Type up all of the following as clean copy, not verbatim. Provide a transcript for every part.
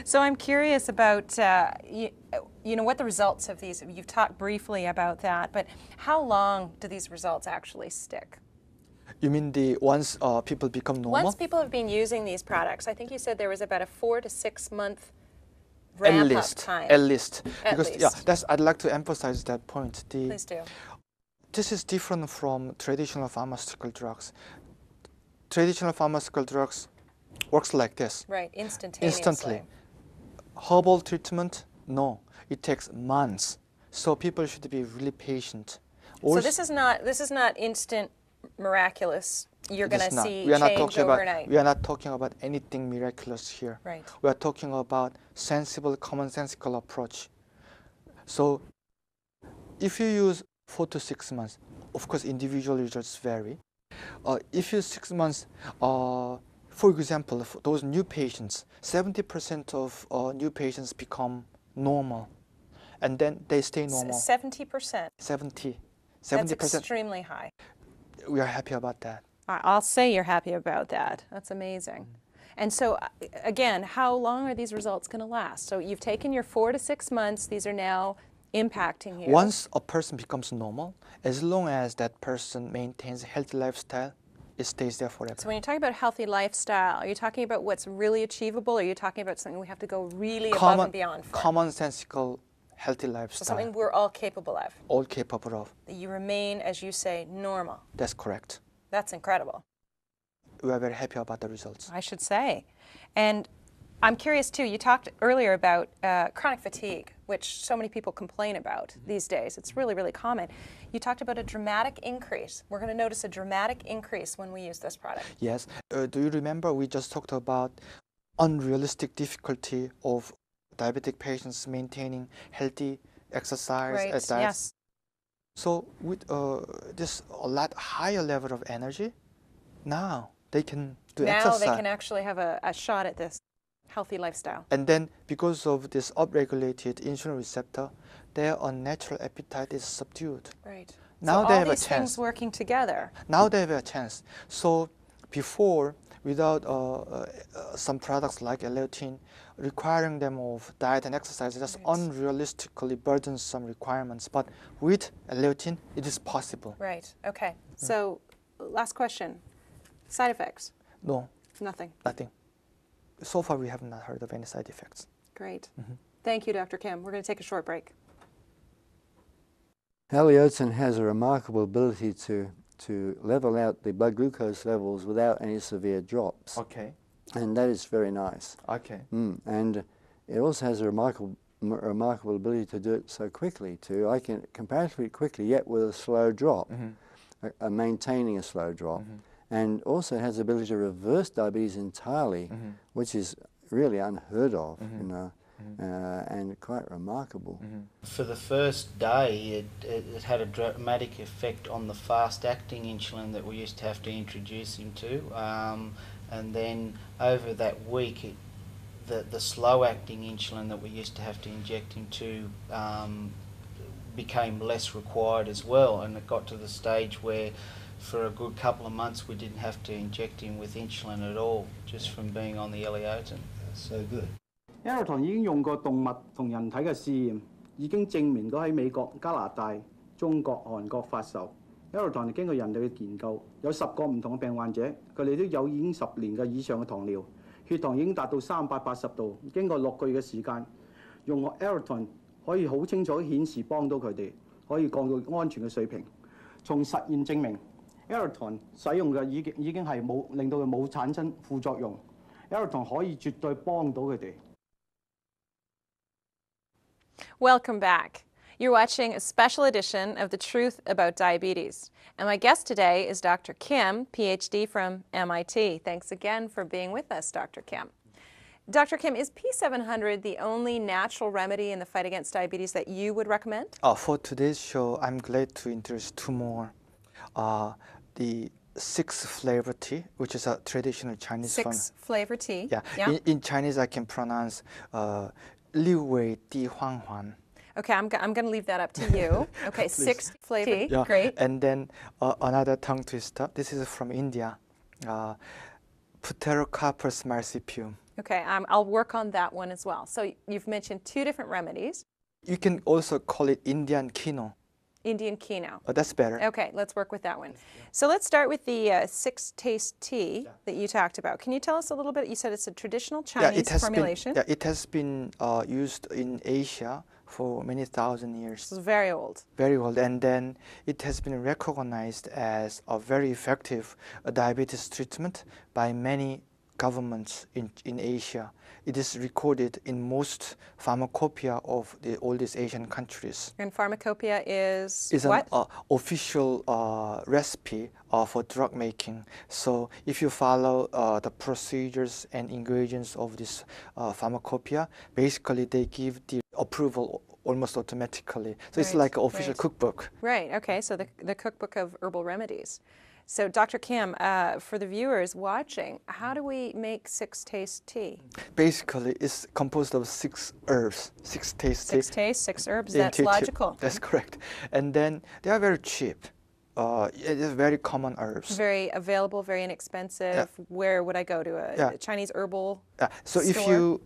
So I'm curious about, you know, what the results of these, you've talked briefly about that, but how long do these results actually stick? You mean once people become normal? Once people have been using these products, I think you said there was about a 4 to 6 month ramp-up time. At least. At Because least. yeah, I'd like to emphasize that point. Please do. This is different from traditional pharmaceutical drugs. Traditional pharmaceutical drugs works like this. Right, instantaneously. Instantly. Herbal treatment, no. It takes months. So people should be really patient. So this is not instant miraculous. You're going to see change overnight. We are not talking about anything miraculous here. Right. We are talking about sensible, commonsensical approach. So if you use 4 to 6 months, of course individual results vary. If you use 6 months, for example, for those new patients, 70% of new patients become normal, and then they stay normal. 70%? 70%. That's extremely high. We are happy about that. I'll say you're happy about that. That's amazing. And so, again, how long are these results going to last? So you've taken your 4 to 6 months. These are now impacting you. Once a person becomes normal, as long as that person maintains a healthy lifestyle, it stays there forever. So when you're talking about healthy lifestyle, are you talking about what's really achievable, or are you talking about something we have to go really above and beyond for? Commonsensical, healthy lifestyle. So something we're all capable of. All capable of. That you remain, as you say, normal. That's correct. That's incredible. We are very happy about the results. I should say. And I'm curious too, you talked earlier about chronic fatigue, which so many people complain about these days. It's really, really common. You talked about a dramatic increase. We're going to notice a dramatic increase when we use this product. Yes. Do you remember we just talked about unrealistic difficulty of diabetic patients maintaining healthy exercise right. at diet? Yes. So with this a lot higher level of energy, now they can do exercise. Now they can actually have a shot at this healthy lifestyle. And then because of this upregulated insulin receptor, their unnatural appetite is subdued. Right. Now so they all have these a chance. things working together. Now they have a chance. So before, without some products like L-lutein, requiring them of diet and exercise, just right. unrealistically burdensome requirements. But with L-lutein, it is possible. Right. Okay. So last question. Side effects? No. Nothing? Nothing. So far, we have not heard of any side effects. Great. Thank you, Dr. Kim. We're going to take a short break. L-lutein has a remarkable ability to level out the blood glucose levels without any severe drops. Okay. And that is very nice. Okay. And it also has a remarkable ability to do it so quickly too. I can comparatively quickly, yet with a slow drop, maintaining a slow drop. And also it has the ability to reverse diabetes entirely, which is really unheard of, you know, and quite remarkable. For the first day, it had a dramatic effect on the fast-acting insulin that we used to have to introduce him to, and then over that week, the slow-acting insulin that we used to have to inject him to became less required as well, and it got to the stage where for a good couple of months we didn't have to inject him with insulin at all, just from being on the L-lutein. So good. L-lutein 已經用過動物同人體嘅試驗，已經證明到喺美國、加拿大、中國、韓國發售。L-lutein 經過人類嘅研究，有10個唔同嘅病患者，佢哋都有已經10年嘅以上嘅糖尿，血糖已經達到380度，經過6個月嘅時間，用L-lutein可以好清楚顯示幫到佢哋，可以降到安全嘅水平。從實驗證明 L-lutein 使用嘅已經係冇令到佢冇產生副作用。L-lutein 可以絕對幫到佢哋。Welcome back. You're watching a special edition of The Truth About Diabetes. And my guest today is Dr. Kim, PhD from MIT. Thanks again for being with us, Dr. Kim. Dr. Kim, is P700 the only natural remedy in the fight against diabetes that you would recommend? For today's show, I'm glad to introduce two more. The 6-flavor tea, which is a traditional Chinese 6-flavor tea. Yeah. In Chinese, I can pronounce 六味地黄丸. Okay, I'm going to leave that up to you. Okay, 6-flavor tea. Yeah. Great. And then another tongue twister. This is from India. Pterocarpus marsupium. Okay, I'll work on that one as well. So you've mentioned 2 different remedies. You can also call it Indian Kino. Indian Kino. Oh, that's better. Okay, let's work with that one. So let's start with the 6-taste tea that you talked about. Can you tell us a little bit? You said it's a traditional Chinese formulation. It has been used in Asia for many thousand years. It's very old. Very old, and then it has been recognized as a very effective diabetes treatment by many governments in Asia. It is recorded in most pharmacopoeia of the oldest Asian countries. And pharmacopoeia is An what? official recipe for drug making. So if you follow the procedures and ingredients of this pharmacopoeia, basically they give the approval almost automatically. So it's like an official cookbook. Right, okay, so the cookbook of herbal remedies. So Dr. Kim, for the viewers watching, how do we make 6-taste tea? Basically, it's composed of 6 herbs, 6 taste tea. 6 tastes, 6 herbs, that's logical. That's correct. And then they are very cheap. It is very common herbs. Very available, very inexpensive. Yeah. Where would I go to? A Chinese herbal So store? if you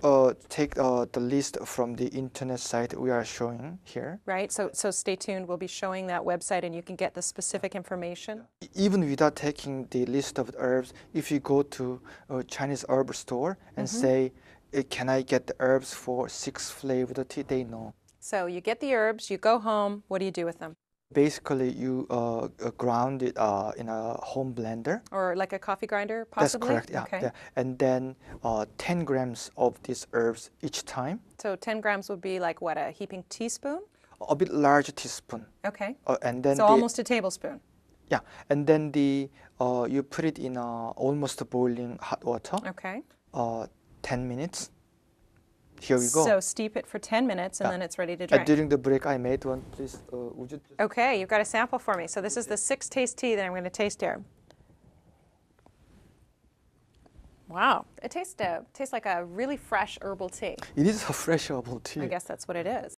take the list from the internet site we are showing here. Right, so stay tuned. We'll be showing that website and you can get the specific information. Even without taking the list of the herbs, if you go to a Chinese herb store and say, can I get the herbs for 6 flavored tea, they know. So you get the herbs, you go home, what do you do with them? Basically, you ground it in a home blender. Or like a coffee grinder, possibly? That's correct, yeah. Okay. Yeah. And then 10 grams of these herbs each time. So 10 grams would be like what, a heaping teaspoon? A bit large teaspoon. Okay. And then so almost a tablespoon. Yeah, and then you put it in almost boiling hot water. Okay. 10 minutes. Here we go. So steep it for 10 minutes and then it's ready to drink. During the break, I made one. Please, would you? Okay, you've got a sample for me. So this is the 6-taste tea that I'm going to taste here. Wow, it tastes like a really fresh herbal tea. It is a fresh herbal tea. I guess that's what it is.